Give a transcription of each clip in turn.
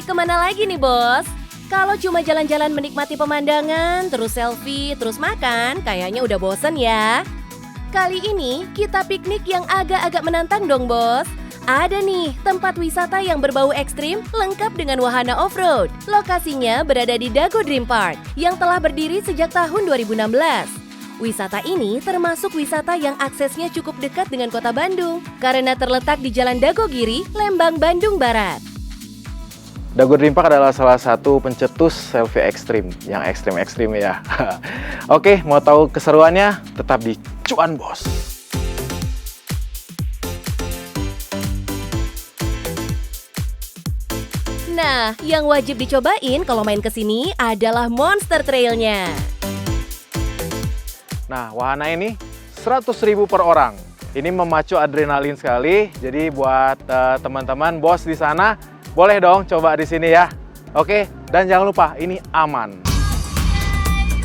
Kemana lagi nih bos? Kalau cuma jalan-jalan menikmati pemandangan, terus selfie, terus makan, kayaknya udah bosen ya. Kali ini kita piknik yang agak-agak menantang dong bos. Ada nih tempat wisata yang berbau ekstrim lengkap dengan wahana off-road. Lokasinya berada di Dago Dream Park yang telah berdiri sejak tahun 2016. Wisata ini termasuk wisata yang aksesnya cukup dekat dengan kota Bandung karena terletak di Jalan Dagogiri, Lembang, Bandung Barat. Dago Dream Park adalah salah satu pencetus selfie ekstrim, yang ekstrim-ekstrim ya. Oke, mau tahu keseruannya? Tetap di Cuan Bos. Nah, yang wajib dicobain kalau main ke sini adalah Monster Trail-nya. Nah, wahana ini 100.000 per orang. Ini memacu adrenalin sekali. Jadi buat teman-teman bos di sana, boleh dong coba di sini ya. Oke, dan jangan lupa ini aman.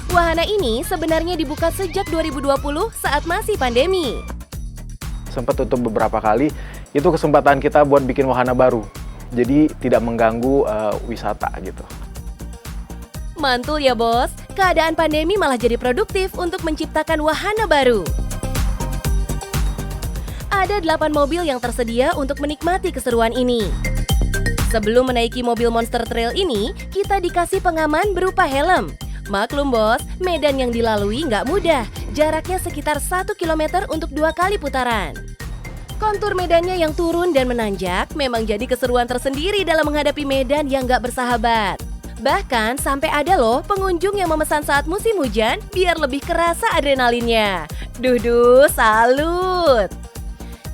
Wahana ini sebenarnya dibuka sejak 2020 saat masih pandemi. Sempat tutup beberapa kali, itu kesempatan kita buat bikin wahana baru. Jadi tidak mengganggu wisata gitu. Mantul ya bos, keadaan pandemi malah jadi produktif untuk menciptakan wahana baru. Ada 8 mobil yang tersedia untuk menikmati keseruan ini. Sebelum menaiki mobil Monster Trail ini, kita dikasih pengaman berupa helm. Maklum bos, medan yang dilalui nggak mudah, jaraknya sekitar 1 km untuk 2 kali putaran. Kontur medannya yang turun dan menanjak memang jadi keseruan tersendiri dalam menghadapi medan yang nggak bersahabat. Bahkan sampai ada loh pengunjung yang memesan saat musim hujan biar lebih kerasa adrenalinnya. Duh, salut!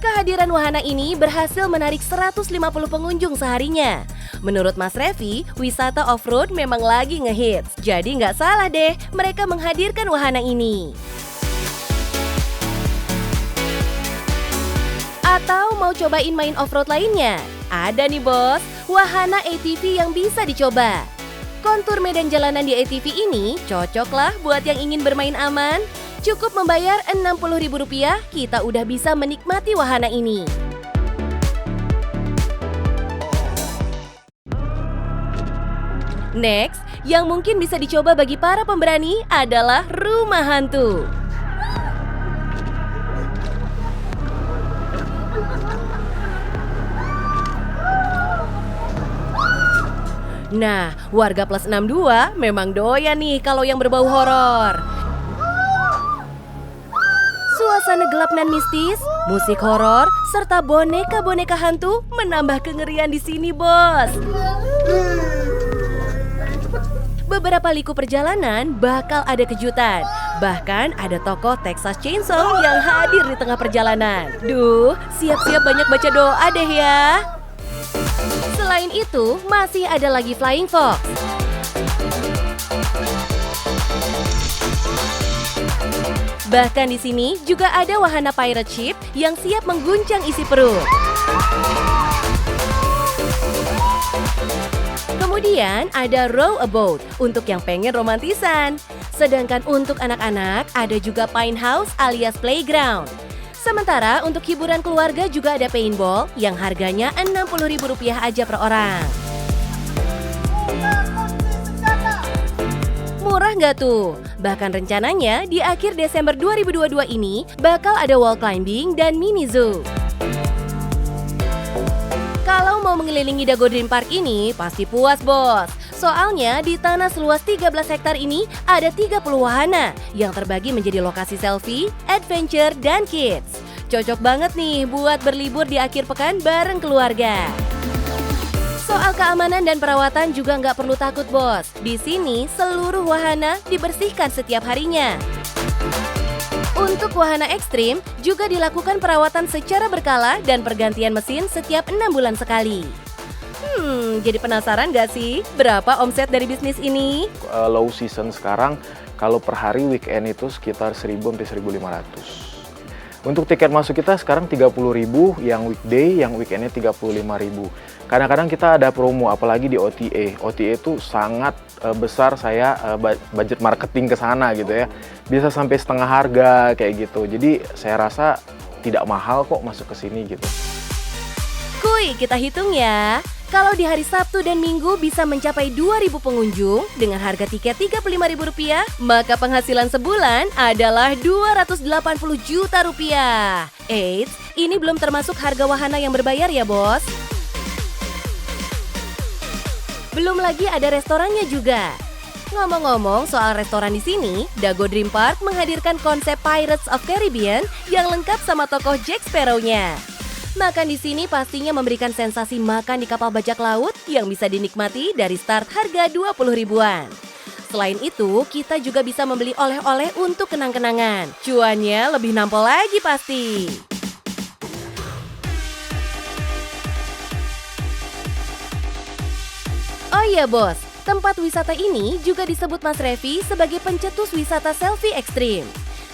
Kehadiran wahana ini berhasil menarik 150 pengunjung seharinya. Menurut Mas Revi, wisata off-road memang lagi ngehits. Jadi nggak salah deh mereka menghadirkan wahana ini. Atau mau cobain main off-road lainnya? Ada nih bos, wahana ATV yang bisa dicoba. Kontur medan jalanan di ATV ini cocoklah buat yang ingin bermain aman. Cukup membayar Rp60.000, kita udah bisa menikmati wahana ini. Next, yang mungkin bisa dicoba bagi para pemberani adalah rumah hantu. Nah, warga plus 62 memang doyan nih kalau yang berbau horor. Suasana gelap dan mistis, musik horor, serta boneka-boneka hantu menambah kengerian di sini, bos. Beberapa liku perjalanan bakal ada kejutan. Bahkan ada tokoh Texas Chainsaw yang hadir di tengah perjalanan. Duh, siap-siap banyak baca doa deh ya. Selain itu, masih ada lagi Flying Fox. Bahkan di sini juga ada wahana pirate ship yang siap mengguncang isi perut. Kemudian ada row a boat untuk yang pengen romantisan. Sedangkan untuk anak-anak ada juga Pine House alias playground. Sementara untuk hiburan keluarga juga ada paintball yang harganya Rp60.000 aja per orang. Murah nggak tuh? Bahkan rencananya di akhir Desember 2022 ini bakal ada wall climbing dan mini zoo. Kalau mau mengelilingi Dago Dream Park ini pasti puas bos. Soalnya di tanah seluas 13 hektar ini ada 30 wahana yang terbagi menjadi lokasi selfie, adventure, dan kids. Cocok banget nih buat berlibur di akhir pekan bareng keluarga. Soal keamanan dan perawatan juga nggak perlu takut bos. Di sini seluruh wahana dibersihkan setiap harinya. Untuk wahana ekstrim juga dilakukan perawatan secara berkala dan pergantian mesin setiap 6 bulan sekali. Jadi penasaran gak sih berapa omset dari bisnis ini? Low season sekarang, kalau per hari weekend itu sekitar 1.000–1.500. Untuk tiket masuk kita sekarang 30.000 yang weekday, yang weekendnya 35.000. Kadang-kadang kita ada promo, apalagi di OTA. OTA itu sangat besar, saya budget marketing ke sana gitu ya. Bisa sampai setengah harga kayak gitu. Jadi saya rasa tidak mahal kok masuk ke sini gitu. Kuy, kita hitung ya. Kalau di hari Sabtu dan Minggu bisa mencapai 2.000 pengunjung dengan harga tiket Rp35.000, maka penghasilan sebulan adalah Rp280 juta. Eits, ini belum termasuk harga wahana yang berbayar ya, Bos. Belum lagi ada restorannya juga. Ngomong-ngomong soal restoran di sini, Dago Dream Park menghadirkan konsep Pirates of Caribbean yang lengkap sama tokoh Jack Sparrow-nya. Makan di sini pastinya memberikan sensasi makan di kapal bajak laut yang bisa dinikmati dari start harga 20 ribuan. Selain itu, kita juga bisa membeli oleh-oleh untuk kenang-kenangan. Cuannya lebih nampol lagi pasti. Oh iya bos, tempat wisata ini juga disebut Mas Revi sebagai pencetus wisata selfie ekstrim.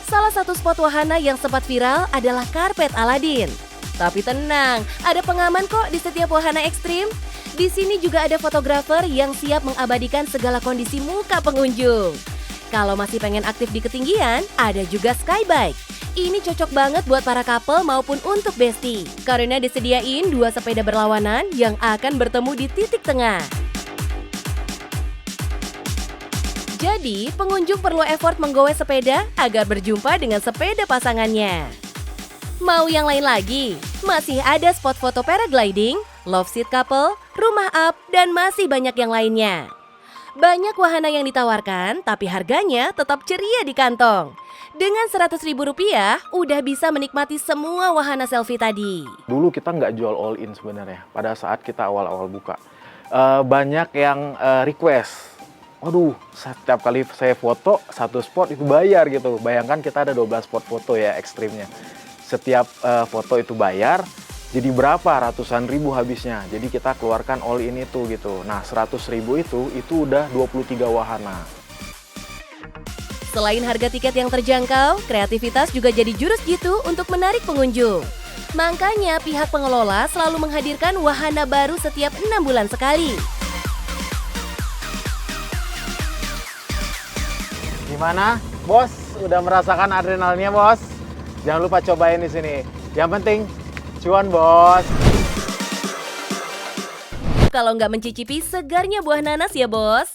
Salah satu spot wahana yang sempat viral adalah karpet Aladin. Tapi tenang, ada pengaman kok di setiap wahana ekstrim. Di sini juga ada fotografer yang siap mengabadikan segala kondisi muka pengunjung. Kalau masih pengen aktif di ketinggian, ada juga skybike. Ini cocok banget buat para couple maupun untuk bestie, karena disediain 2 sepeda berlawanan yang akan bertemu di titik tengah. Jadi, pengunjung perlu effort menggoes sepeda agar berjumpa dengan sepeda pasangannya. Mau yang lain lagi? Masih ada spot foto paragliding, love seat couple, rumah up, dan masih banyak yang lainnya. Banyak wahana yang ditawarkan, tapi harganya tetap ceria di kantong. Dengan Rp100.000, udah bisa menikmati semua wahana selfie tadi. Dulu kita nggak jual all in sebenarnya, pada saat kita awal-awal buka. Banyak yang request. Waduh, setiap kali saya foto, satu spot itu bayar gitu. Bayangkan kita ada 12 spot foto ya ekstrimnya. Setiap foto itu bayar, jadi berapa? Ratusan ribu habisnya. Jadi kita keluarkan all in itu gitu. Nah, 100.000 itu udah 23 wahana. Selain harga tiket yang terjangkau, kreativitas juga jadi jurus jitu untuk menarik pengunjung. Makanya pihak pengelola selalu menghadirkan wahana baru setiap 6 bulan sekali. Gimana, bos? Udah merasakan adrenalnya, bos? Jangan lupa cobain di sini. Yang penting, cuan, bos. Kalau nggak mencicipi segarnya buah nanas ya, bos.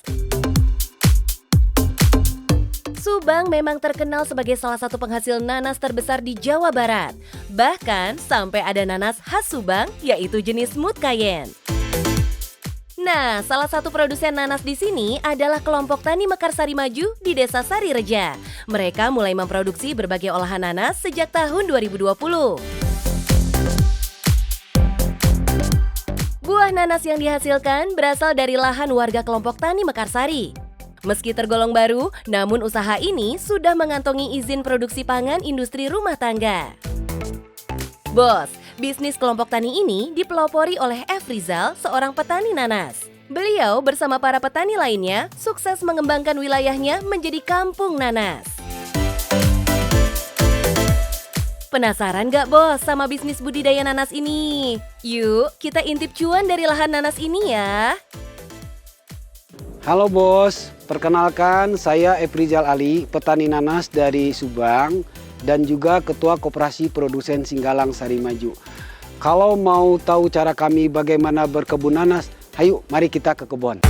Subang memang terkenal sebagai salah satu penghasil nanas terbesar di Jawa Barat. Bahkan sampai ada nanas khas Subang, yaitu jenis Smooth Cayenne. Nah, salah satu produsen nanas di sini adalah kelompok Tani Mekarsari Maju di Desa Sarireja. Mereka mulai memproduksi berbagai olahan nanas sejak tahun 2020. Buah nanas yang dihasilkan berasal dari lahan warga kelompok Tani Mekarsari. Meski tergolong baru, namun usaha ini sudah mengantongi izin produksi pangan industri rumah tangga. Bos, bisnis kelompok tani ini dipelopori oleh F. Rizal, seorang petani nanas. Beliau bersama para petani lainnya sukses mengembangkan wilayahnya menjadi kampung nanas. Penasaran gak bos sama bisnis budidaya nanas ini? Yuk, kita intip cuan dari lahan nanas ini ya. Halo bos, perkenalkan saya F. Rizal Ali, petani nanas dari Subang dan juga Ketua Koperasi Produsen Singgalang Sari Maju. Kalau mau tahu cara kami bagaimana berkebun nanas, ayo mari kita ke kebun.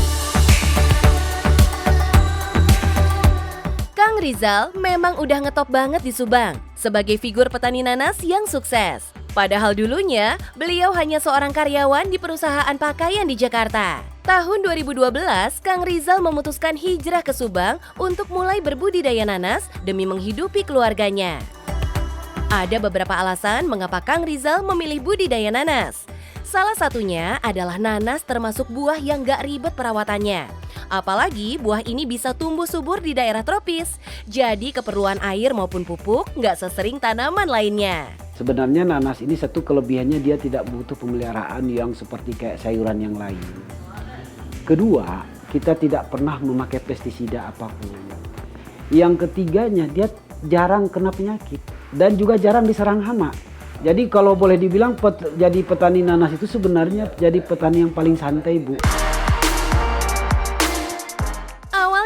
Kang Rizal memang udah ngetop banget di Subang sebagai figur petani nanas yang sukses. Padahal dulunya beliau hanya seorang karyawan di perusahaan pakaian di Jakarta. Tahun 2012, Kang Rizal memutuskan hijrah ke Subang untuk mulai berbudidaya nanas demi menghidupi keluarganya. Ada beberapa alasan mengapa Kang Rizal memilih budidaya nanas. Salah satunya adalah nanas termasuk buah yang gak ribet perawatannya. Apalagi buah ini bisa tumbuh subur di daerah tropis. Jadi keperluan air maupun pupuk gak sesering tanaman lainnya. Sebenarnya nanas ini satu kelebihannya dia tidak butuh pemeliharaan yang seperti kayak sayuran yang lain. Kedua, kita tidak pernah memakai pestisida apapun. Yang ketiganya, dia jarang kena penyakit dan juga jarang diserang hama. Jadi kalau boleh dibilang jadi petani nanas itu sebenarnya jadi petani yang paling santai, Bu.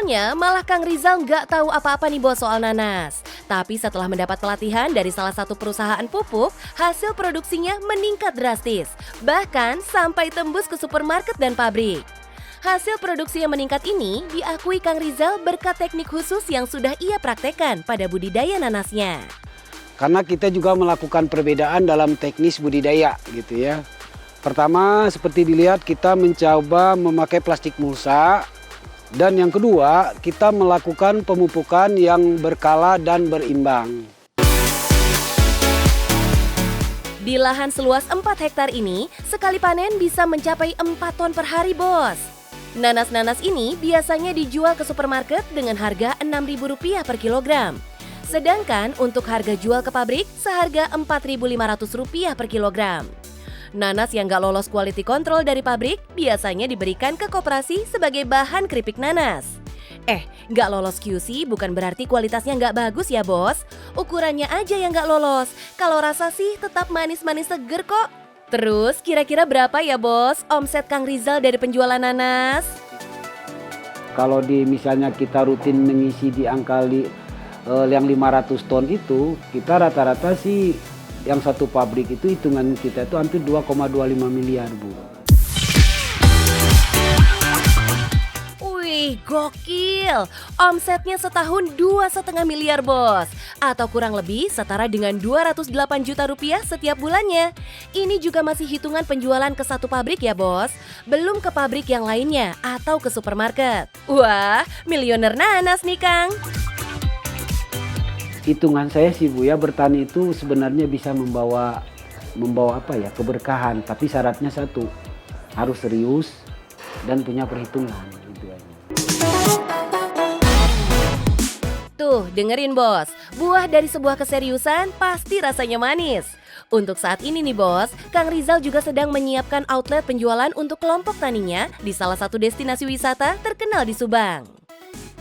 Awalnya malah Kang Rizal nggak tahu apa-apa nih bos soal nanas. Tapi setelah mendapat pelatihan dari salah satu perusahaan pupuk, hasil produksinya meningkat drastis. Bahkan sampai tembus ke supermarket dan pabrik. Hasil produksi yang meningkat ini diakui Kang Rizal berkat teknik khusus yang sudah ia praktekkan pada budidaya nanasnya. Karena kita juga melakukan perbedaan dalam teknis budidaya gitu ya. Pertama seperti dilihat kita mencoba memakai plastik mulsa. Dan yang kedua, kita melakukan pemupukan yang berkala dan berimbang. Di lahan seluas 4 hektar ini, sekali panen bisa mencapai 4 ton per hari, bos. Nanas-nanas ini biasanya dijual ke supermarket dengan harga Rp6.000 per kilogram. Sedangkan untuk harga jual ke pabrik seharga Rp4.500 per kilogram. Nanas yang nggak lolos quality control dari pabrik biasanya diberikan ke koperasi sebagai bahan keripik nanas. Nggak lolos QC bukan berarti kualitasnya nggak bagus ya bos. Ukurannya aja yang nggak lolos. Kalau rasa sih tetap manis-manis seger kok. Terus kira-kira berapa ya bos omset Kang Rizal dari penjualan nanas? Kalau misalnya kita rutin mengisi di angka yang 500 ton itu, kita rata-rata sih yang satu pabrik itu hitungan kita itu hampir 2,25 miliar, Bu. Wih, gokil! Omsetnya setahun 2,5 miliar, bos. Atau kurang lebih setara dengan Rp208 juta setiap bulannya. Ini juga masih hitungan penjualan ke satu pabrik ya, bos. Belum ke pabrik yang lainnya atau ke supermarket. Wah, miliuner nanas nih, Kang. Hitungan saya sih Bu ya, bertani itu sebenarnya bisa membawa apa ya, keberkahan, tapi syaratnya satu, harus serius dan punya perhitungan gitu aja. Tuh, dengerin bos, buah dari sebuah keseriusan pasti rasanya manis. Untuk saat ini nih bos, Kang Rizal juga sedang menyiapkan outlet penjualan untuk kelompok taninya di salah satu destinasi wisata terkenal di Subang.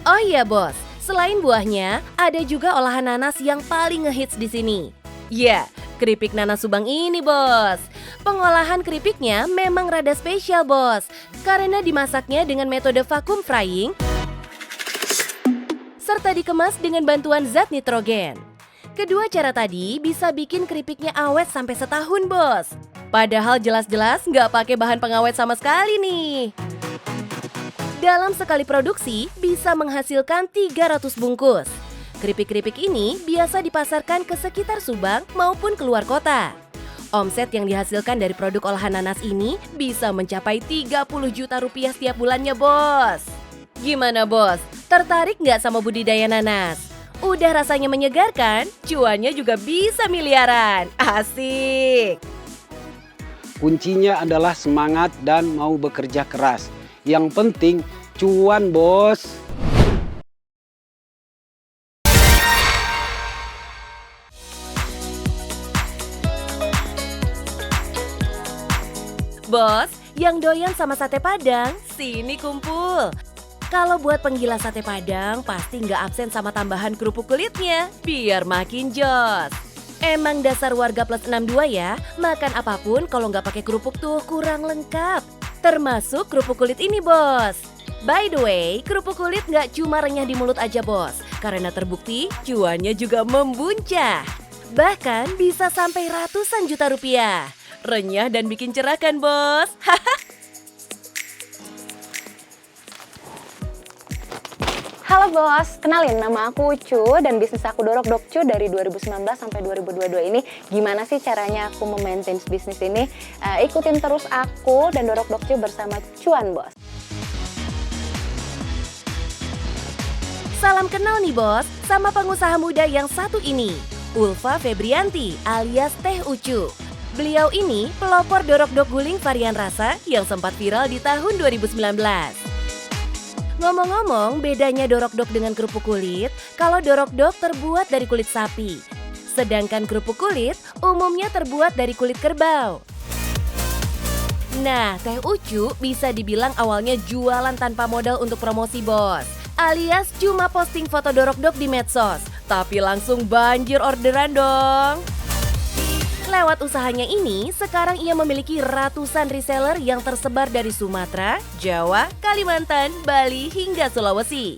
Oh iya bos, selain buahnya, ada juga olahan nanas yang paling ngehits di sini. Ya, keripik nanas Subang ini, bos. Pengolahan keripiknya memang rada spesial, bos. Karena dimasaknya dengan metode vacuum frying, serta dikemas dengan bantuan zat nitrogen. Kedua cara tadi bisa bikin keripiknya awet sampai setahun, bos. Padahal jelas-jelas nggak pakai bahan pengawet sama sekali nih. Dalam sekali produksi bisa menghasilkan 300 bungkus. Keripik-keripik ini biasa dipasarkan ke sekitar Subang maupun keluar kota. Omset yang dihasilkan dari produk olahan nanas ini bisa mencapai Rp30 juta setiap bulannya, bos. Gimana bos? Tertarik nggak sama budidaya nanas? Udah rasanya menyegarkan, cuannya juga bisa miliaran. Asik! Kuncinya adalah semangat dan mau bekerja keras. Yang penting cuan, bos. Bos, yang doyan sama sate Padang, sini kumpul. Kalau buat penggila sate Padang, pasti nggak absen sama tambahan kerupuk kulitnya, biar makin jos. Emang dasar warga plus 62 ya, makan apapun kalau nggak pakai kerupuk tuh kurang lengkap. Termasuk kerupuk kulit ini, bos. By the way, kerupuk kulit nggak cuma renyah di mulut aja, bos. Karena terbukti, cuannya juga membuncah. Bahkan bisa sampai ratusan juta rupiah. Renyah dan bikin cerah kan, bos? Halo bos, kenalin nama aku Ucu dan bisnis aku Dorok Dokcu dari 2019 sampai 2022 ini. Gimana sih caranya aku memaintain bisnis ini? Ikutin terus aku dan Dorok Dokcu bersama Cuan, bos. Salam kenal nih bos, sama pengusaha muda yang satu ini, Ulfa Febrianti alias Teh Ucu. Beliau ini pelopor Dorok Dok guling varian rasa yang sempat viral di tahun 2019. Ngomong-ngomong, bedanya Dorok Dok dengan kerupuk kulit, kalau Dorok Dok terbuat dari kulit sapi. Sedangkan kerupuk kulit umumnya terbuat dari kulit kerbau. Nah, Teh Ucu bisa dibilang awalnya jualan tanpa modal untuk promosi, bos. Alias cuma posting foto Dorok Dok di medsos, tapi langsung banjir orderan dong. Lewat usahanya ini, sekarang ia memiliki ratusan reseller yang tersebar dari Sumatera, Jawa, Kalimantan, Bali, hingga Sulawesi.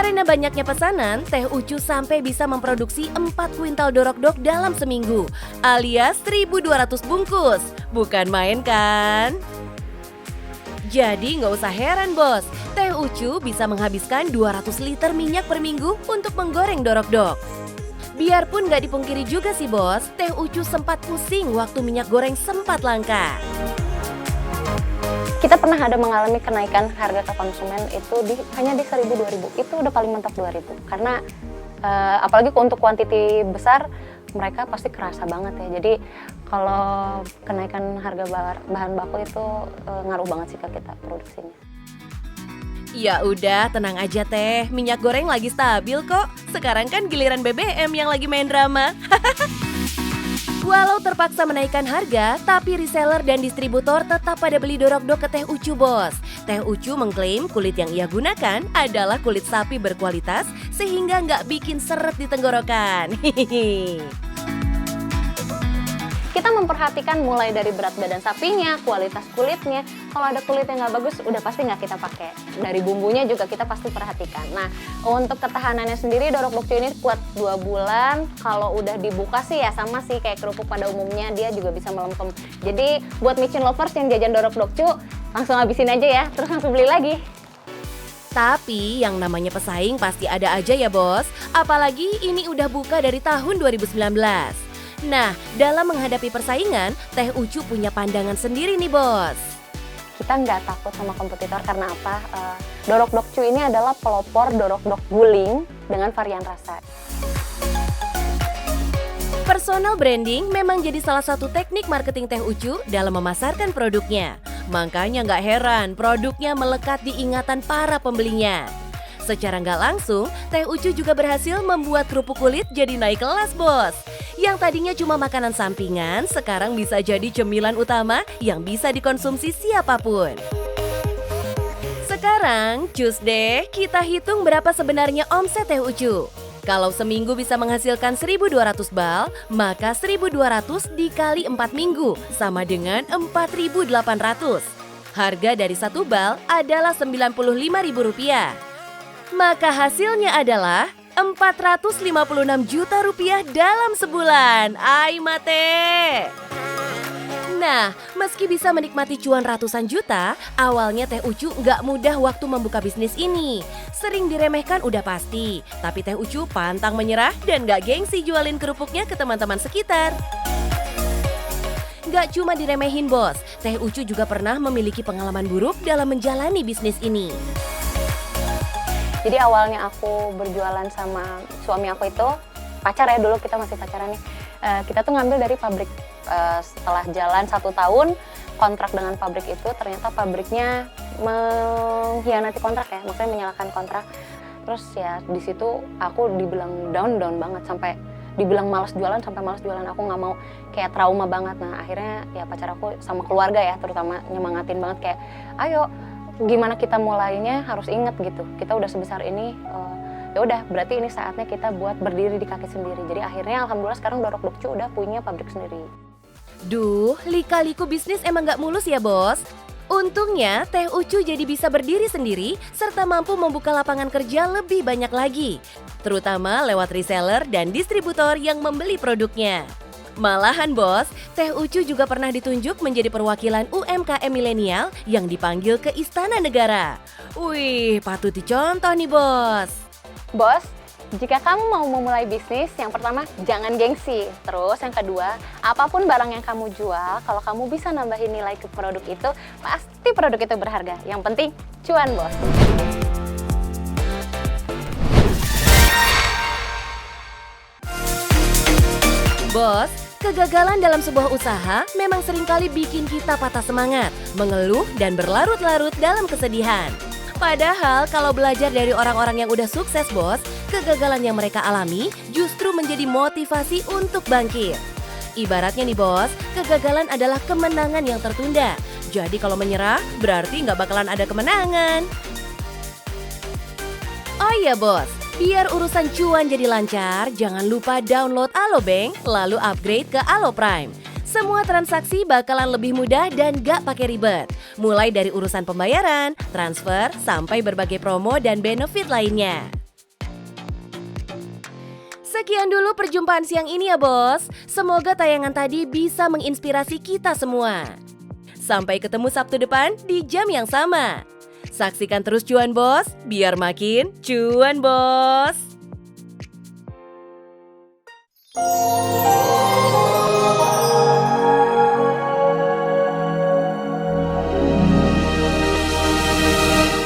Karena banyaknya pesanan, Teh Ucu sampai bisa memproduksi 4 kuintal dorok-dok dalam seminggu, alias 1.200 bungkus. Bukan main kan? Jadi nggak usah heran bos, Teh Ucu bisa menghabiskan 200 liter minyak per minggu untuk menggoreng dorok-dok. Biarpun nggak dipungkiri juga sih bos, Teh Ucu sempat pusing waktu minyak goreng sempat langka. Kita pernah ada mengalami kenaikan harga ke konsumen itu hanya di 1.000-2.000, itu udah paling mentok 2.000. Karena apalagi untuk kuantiti besar, mereka pasti kerasa banget ya. Jadi kalau kenaikan harga bahan baku itu ngaruh banget sih ke kita produksinya. Ya udah, tenang aja Teh, minyak goreng lagi stabil kok. Sekarang kan giliran BBM yang lagi main drama. Walau terpaksa menaikkan harga, tapi reseller dan distributor tetap pada beli dorok-dok ke Teh Ucu bos. Teh Ucu mengklaim kulit yang ia gunakan adalah kulit sapi berkualitas sehingga nggak bikin seret di tenggorokan. Kita memperhatikan mulai dari berat badan sapinya, kualitas kulitnya. Kalau ada kulit yang nggak bagus, udah pasti nggak kita pakai. Dari bumbunya juga kita pasti perhatikan. Nah, untuk ketahanannya sendiri, dorok dokcu ini kuat 2 bulan. Kalau udah dibuka sih ya sama sih kayak kerupuk pada umumnya, dia juga bisa melempem. Jadi buat micin lovers yang jajan dorok dokcu, langsung habisin aja ya, terus langsung beli lagi. Tapi yang namanya pesaing pasti ada aja ya bos. Apalagi ini udah buka dari tahun 2019. Nah, dalam menghadapi persaingan, Teh Ucu punya pandangan sendiri nih bos. Kita nggak takut sama kompetitor karena apa? Dorok dokcu ini adalah pelopor dorok dok guling dengan varian rasa. Personal branding memang jadi salah satu teknik marketing Teh Ucu dalam memasarkan produknya. Makanya nggak heran produknya melekat di ingatan para pembelinya. Secara nggak langsung, Teh Ucu juga berhasil membuat kerupuk kulit jadi naik kelas bos. Yang tadinya cuma makanan sampingan, sekarang bisa jadi cemilan utama yang bisa dikonsumsi siapapun. Sekarang, cus deh, kita hitung berapa sebenarnya omset Teh Ucu. Kalau seminggu bisa menghasilkan 1.200 bal, maka 1.200 dikali 4 minggu, sama dengan 4.800. Harga dari 1 bal adalah Rp95.000. Maka hasilnya adalah Rp456 juta dalam sebulan. Ai mate. Nah, meski bisa menikmati cuan ratusan juta, awalnya Teh Ucu nggak mudah waktu membuka bisnis ini. Sering diremehkan udah pasti, tapi Teh Ucu pantang menyerah dan nggak gengsi jualin kerupuknya ke teman-teman sekitar. Nggak cuma diremehin bos, Teh Ucu juga pernah memiliki pengalaman buruk dalam menjalani bisnis ini. Jadi awalnya aku berjualan sama suami aku itu, pacar ya dulu kita masih pacaran nih. Kita tuh ngambil dari pabrik. Setelah jalan 1 tahun kontrak dengan pabrik itu, ternyata pabriknya mengkhianati kontrak ya, maksudnya menyalahkan kontrak. Terus ya di situ aku dibilang down banget, sampai dibilang malas jualan, aku nggak mau, kayak trauma banget. Nah akhirnya ya pacar aku sama keluarga ya terutama nyemangatin banget kayak, ayo gimana kita mulainya harus inget gitu, kita udah sebesar ini, ya udah berarti ini saatnya kita buat berdiri di kaki sendiri. Jadi akhirnya alhamdulillah sekarang Dorok Dokcu udah punya pabrik sendiri. Duh, lika-liku bisnis emang gak mulus ya bos. Untungnya Teh Ucu jadi bisa berdiri sendiri serta mampu membuka lapangan kerja lebih banyak lagi, terutama lewat reseller dan distributor yang membeli produknya. Malahan bos, Teh Ucu juga pernah ditunjuk menjadi perwakilan UMKM milenial yang dipanggil ke Istana Negara. Wih, patut dicontoh nih bos. Bos, jika kamu mau memulai bisnis, yang pertama jangan gengsi. Terus yang kedua, apapun barang yang kamu jual, kalau kamu bisa nambahin nilai ke produk itu, pasti produk itu berharga. Yang penting cuan bos. Bos, kegagalan dalam sebuah usaha memang seringkali bikin kita patah semangat, mengeluh dan berlarut-larut dalam kesedihan. Padahal kalau belajar dari orang-orang yang udah sukses bos, kegagalan yang mereka alami justru menjadi motivasi untuk bangkit. Ibaratnya nih bos, kegagalan adalah kemenangan yang tertunda. Jadi kalau menyerah, berarti nggak bakalan ada kemenangan. Oh iya bos, biar urusan cuan jadi lancar, jangan lupa download Alobank, lalu upgrade ke Alo Prime. Semua transaksi bakalan lebih mudah dan gak pakai ribet. Mulai dari urusan pembayaran, transfer, sampai berbagai promo dan benefit lainnya. Sekian dulu perjumpaan siang ini ya bos. Semoga tayangan tadi bisa menginspirasi kita semua. Sampai ketemu Sabtu depan di jam yang sama. Saksikan terus Cuan Bos, biar makin cuan bos.